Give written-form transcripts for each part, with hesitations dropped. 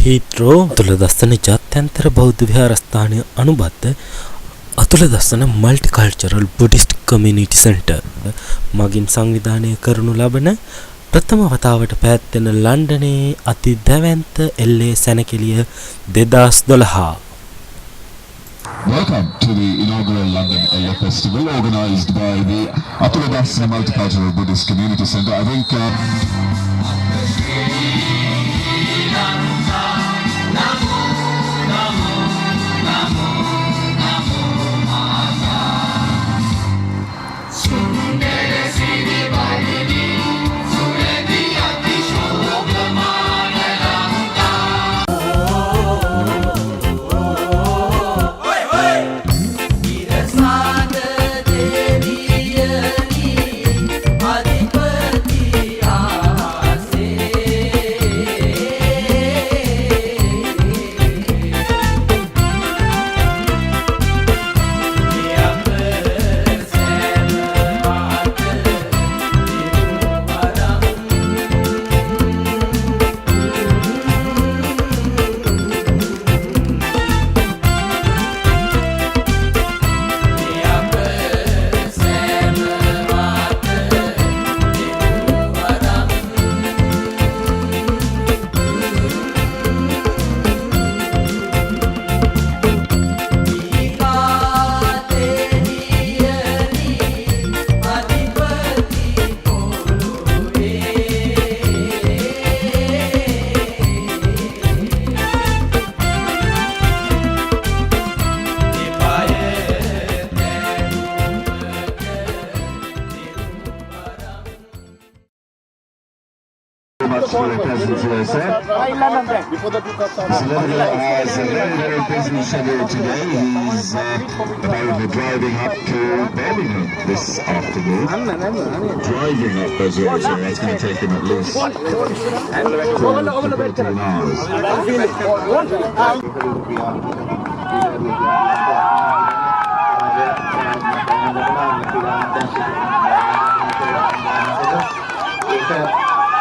හීත්‍රෝ අතුලදස්සන ජාත්‍යන්තර බෞද්ධ විහාරස්ථානය අනුබද්ධ අතුලදස්සන multicultural Buddhist community centre මගින් සංවිධානය කරනු ලබන ප්‍රථම වතාවට පැවැත්වෙන ලන්ඩනයේ අති දැවැන්ත එල්ලේ සැනකෙළිය 2012. Welcome to the inaugural London Ella Festival organised by the Atuladasana Multicultural Buddhist Community Centre. I think for your presence here, sir. Senator has a very busy schedule today. He's apparently driving up to Birmingham this afternoon. Driving up as well, so that's going to take him at least 12 hours.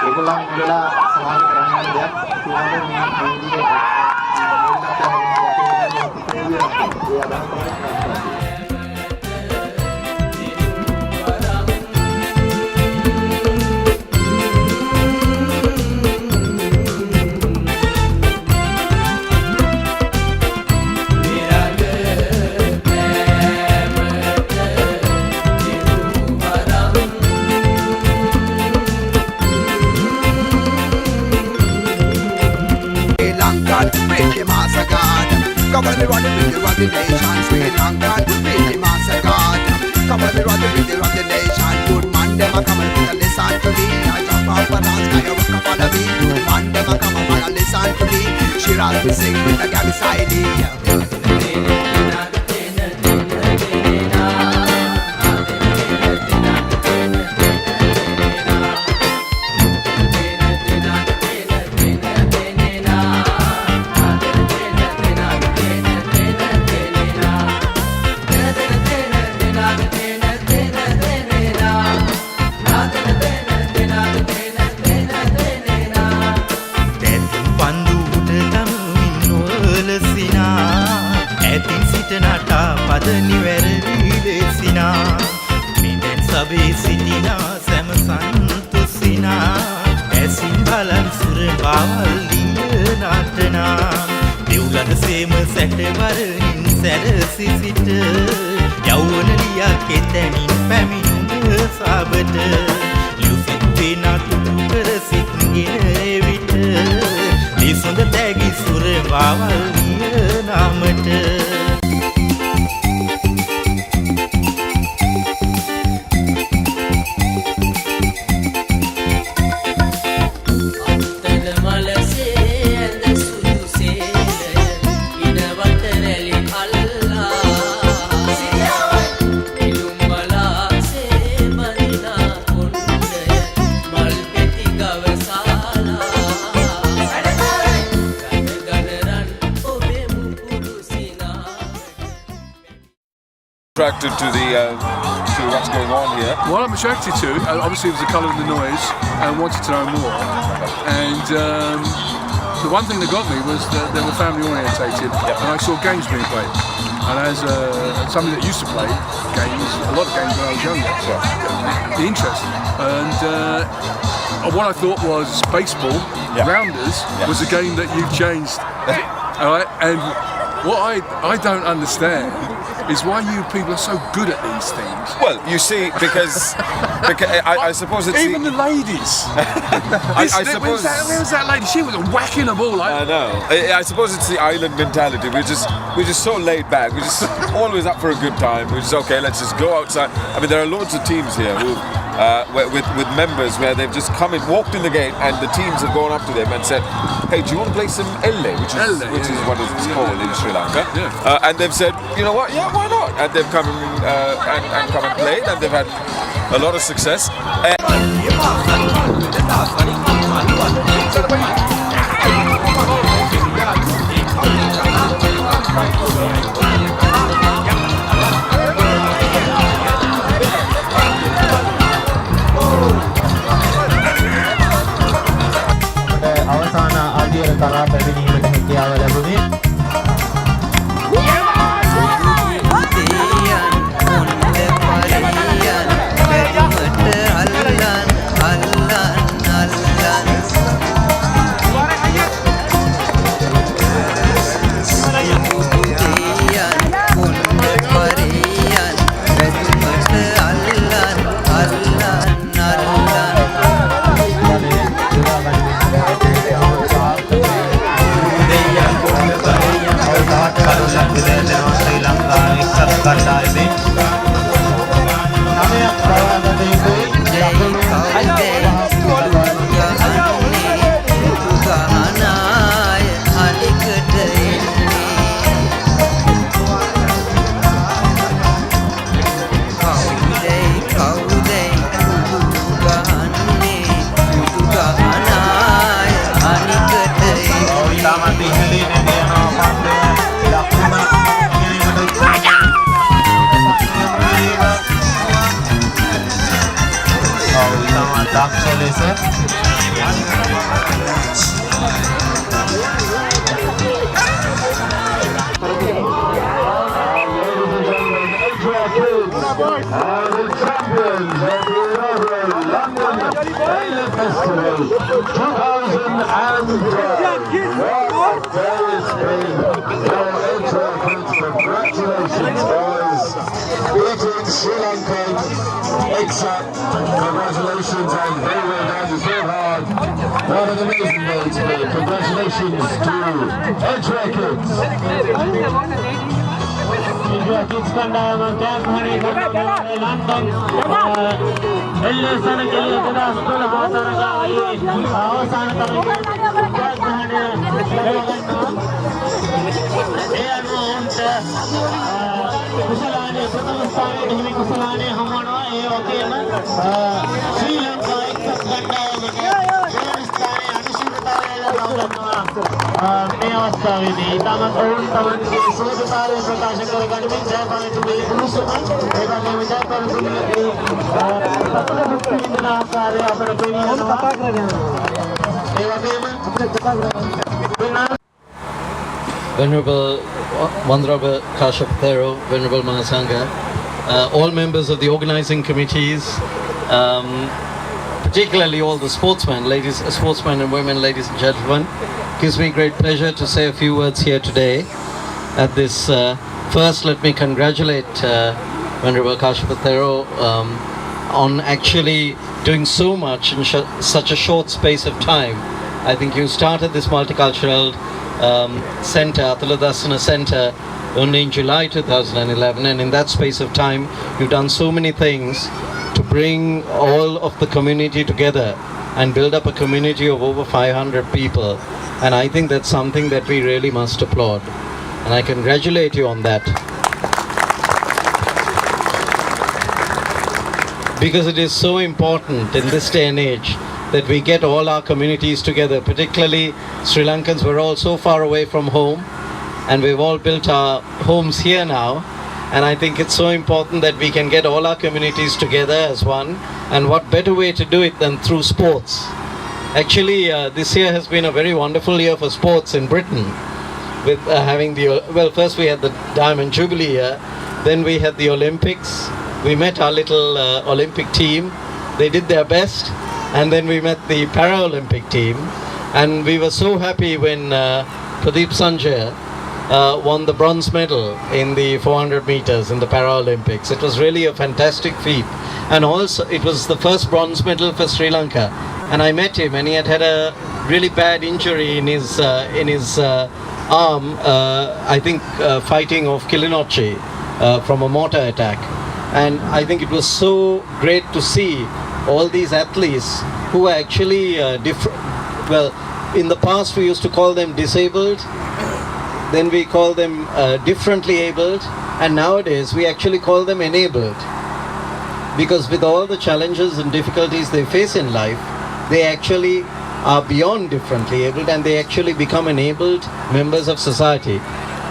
ඒගොල්ලන් වෙලා සමාජ කරන්න දෙයක් තුනම මේ Come on, me run the nation. Sri Lanka, really massacred. Come on, me run the nation. Good man, them a come and listen to me. I jump up and dance, I walk up on me. Good man, them a come and listen to me. She ran to sing with the gang beside me. Attracted to what's going on here? Well, I'm attracted to it. Obviously, it was the colour of the noise, and wanted to know more. And the one thing that got me was that they were family orientated, and I saw games being played. And as somebody that used to play games, a lot of games when I was younger, the interest. And what I thought was baseball, rounders, was a game that you've changed. All right, and what I don't understand is why you people are so good at these things. Well, you see, because I suppose it's even the ladies. I suppose where was that lady? She was whacking a ball. I know. I suppose it's the island mentality. We're just so laid back. We're just always up for a good time. We're just okay. Let's just go outside. I mean, there are loads of teams here who, with members where they've just come in, walked in the gate, and the teams have gone up to them and said, "Hey, do you want to play some Elle?" Which is what it's called in Sri Lanka. Yeah. And they've said, "You know what? Yeah, why not?" And they've come and come and played, and they've had a lot of success. අවසාන ආදියර කරා පැමිණීමට හැකියාව ලැබුණේ Sri Lanka, congratulations, and very well done, you so hard. What an amazing day today. Congratulations to Edge Records. Kids කණ්ඩායම camp හරි London එල්ලසන කෙලිය 2012 තරගාවලියේ අවසාන තරගයේ ඒ අනුව උන්ට කුසලානේ ප්‍රථම ස්ථානයේ හිමි කුසලානේ හමුවනවා ඒ වගේම ශ්‍රී ලංකා එක්සත් කණ්ඩායමට දෙවන ස්ථානයේ අනුශීලතාවය ලබා මේ අවස්ථාවේදී තමන් ඔවුන් තමන්ගේ සුවදතාවය ප්‍රකාශ කරගනිමින් ජයපනතුගේ පුරුෂම ඒ වගේම ජයපනතුගේ සතුටින් ආකාරය අපට පෙනී යනවා ඒ වගේම Venerable Wandraba Kashapathero, Venerable Mahasangha, all members of the organizing committees, particularly all the sportsmen and women, ladies and gentlemen. It gives me great pleasure to say a few words here today at this. First, let me congratulate Venerable Kashapathero on actually doing so much in such a short space of time. I think you started this multicultural center, Atuladasana Center, only in July 2011, and in that space of time you've done so many things to bring all of the community together and build up a community of over 500 people, and I think that's something that we really must applaud, and I congratulate you on that, because it is so important in this day and age that we get all our communities together. Particularly Sri Lankans, we're all so far away from home and we've all built our homes here now, and I think it's so important that we can get all our communities together as one, and what better way to do it than through sports. Actually, this year has been a very wonderful year for sports in Britain. With having first we had the Diamond Jubilee year, then we had the Olympics. We met our little Olympic team. They did their best, and then we met the Paralympic team, and we were so happy when Pradeep Sanjay won the bronze medal in the 400 meters in the Paralympics. It was really a fantastic feat, and also it was the first bronze medal for Sri Lanka. And I met him, and he had a really bad injury in his arm, I think fighting off Kilinochchi from a mortar attack. And I think it was so great to see all these athletes who are actually different. Well, in the past we used to call them disabled, then we call them differently abled, and nowadays we actually call them enabled. Because with all the challenges and difficulties they face in life, they actually are beyond differently abled, and they actually become enabled members of society.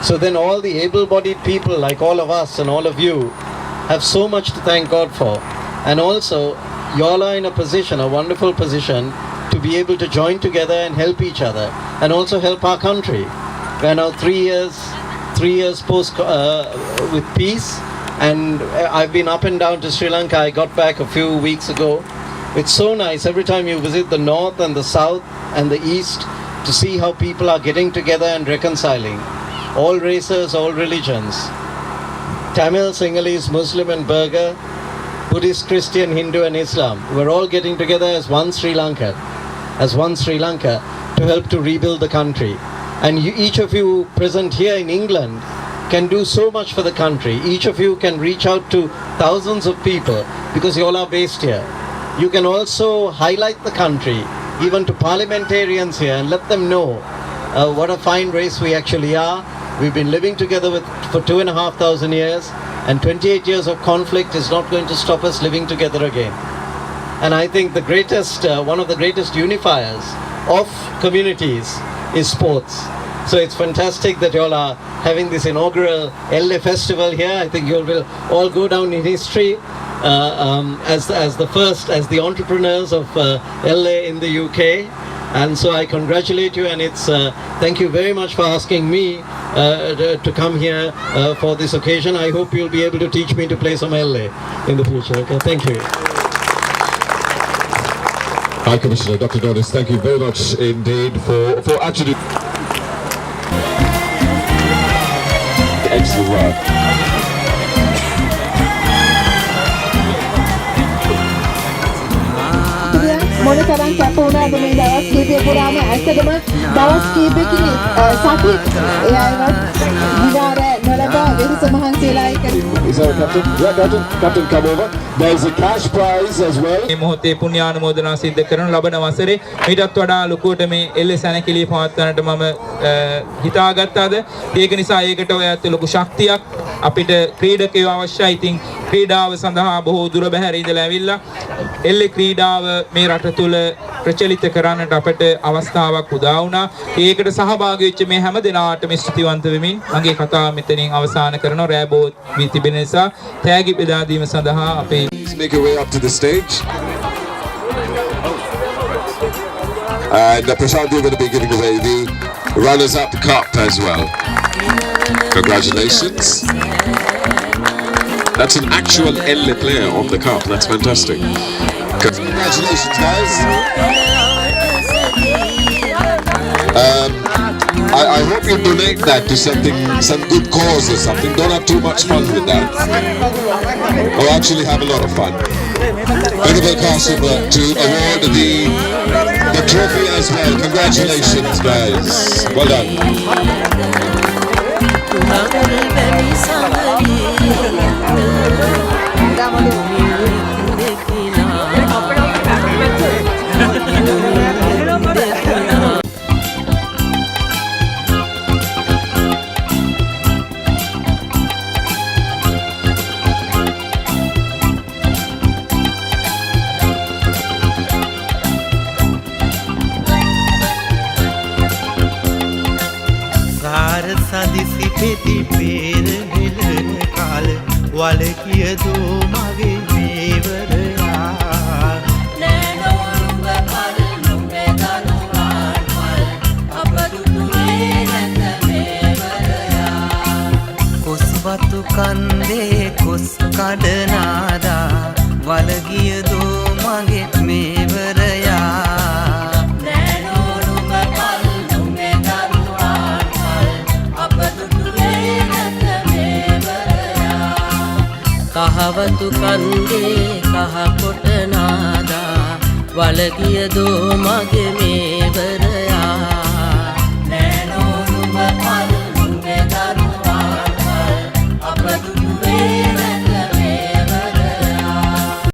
So then all the able-bodied people like all of us and all of you have so much to thank God for. And also, you all are in a position, a wonderful position, to be able to join together and help each other, and also help our country. We are now 3 years post with peace, and I've been up and down to Sri Lanka. I got back a few weeks ago. It's so nice every time you visit the north and the south and the east to see how people are getting together and reconciling. All races, all religions. Tamil, Sinhalese, Muslim and Burgher, Buddhist, Christian, Hindu and Islam. We're all getting together as one Sri Lanka to help to rebuild the country. And each of you present here in England can do so much for the country. Each of you can reach out to thousands of people because you all are based here. You can also highlight the country, even to parliamentarians here, and let them know what a fine race we actually are. We've been living together for 2,500 years, and 28 years of conflict is not going to stop us living together again. And I think the greatest, one of the greatest unifiers of communities is sports. So it's fantastic that you all are having this inaugural LA festival here. I think you will all go down in history as the entrepreneurs of LA in the UK. And so I congratulate you, and it's thank you very much for asking me to come here for this occasion. I hope you'll be able to teach me to play some LA in the future. Okay, thank you. High Commissioner Dr. Donis, thank you very much indeed for actually excellent work. මොන තරම් කැප වුණාද මේ දවස් කීපය පුරාම ඇත්තටම දවස් කීපකින් සති ඒ අයවත් විවාර නොලබා වෙනස මහන්සියලා Is there a captain? Yeah, captain, come over. There's a cash prize as well. මේ මොහොතේ පුණ්‍යානුමෝදනා සිද්ධ කරන ලබන වසරේ මීටත් වඩා ලොකුවට මේ එල්ල සැනකෙළිය පවත්වන්නට මම හිතාගත්තාද. ඒක නිසා ඒකට ඔයත් ලොකු ශක්තියක් අපිට ක්‍රීඩකයෝ අවශ්‍යයි. ඉතින් ක්‍රීඩාව සඳහා බොහෝ දුර බැහැර ඉඳලා ඇවිල්ලා එල්ල ක්‍රීඩාව මේ රට තුල ප්‍රචලිත කරන්නට අපට අවස්ථාවක් උදා වුණා. ඒකට සහභාගී වෙච්ච මේ හැම දෙනාටම ස්තුතිවන්ත වෙමින් මගේ කතාව මෙතනින් අවසන් කරනවා. රෑබෝ වී තිබෙන නිසා තෑගි බෙදා දීම සඳහා අපේ Please make your way up to the stage. And Prashant, you're going to be giving away the runners-up cup as well. Congratulations. That's an actual Elle player on the cup. That's fantastic. Congratulations, guys. I hope you donate that to some good cause or something. Don't have too much fun with that. Or actually have a lot of fun. Honorable Councillor to award the trophy as well. Congratulations, guys. Well done. සදිසි පෙති පේර හෙළන කාල වල කියදෝ මගේ මේවරයා නෑනෝ නුඹ කල නුඹ වතු කන්දේ කොස් කඩනාදා වලගියදෝ මගෙත් මේවරයා කහවතු කන්දේ කහ කොට නාදා වලගියදෝ මගේ මේවරයා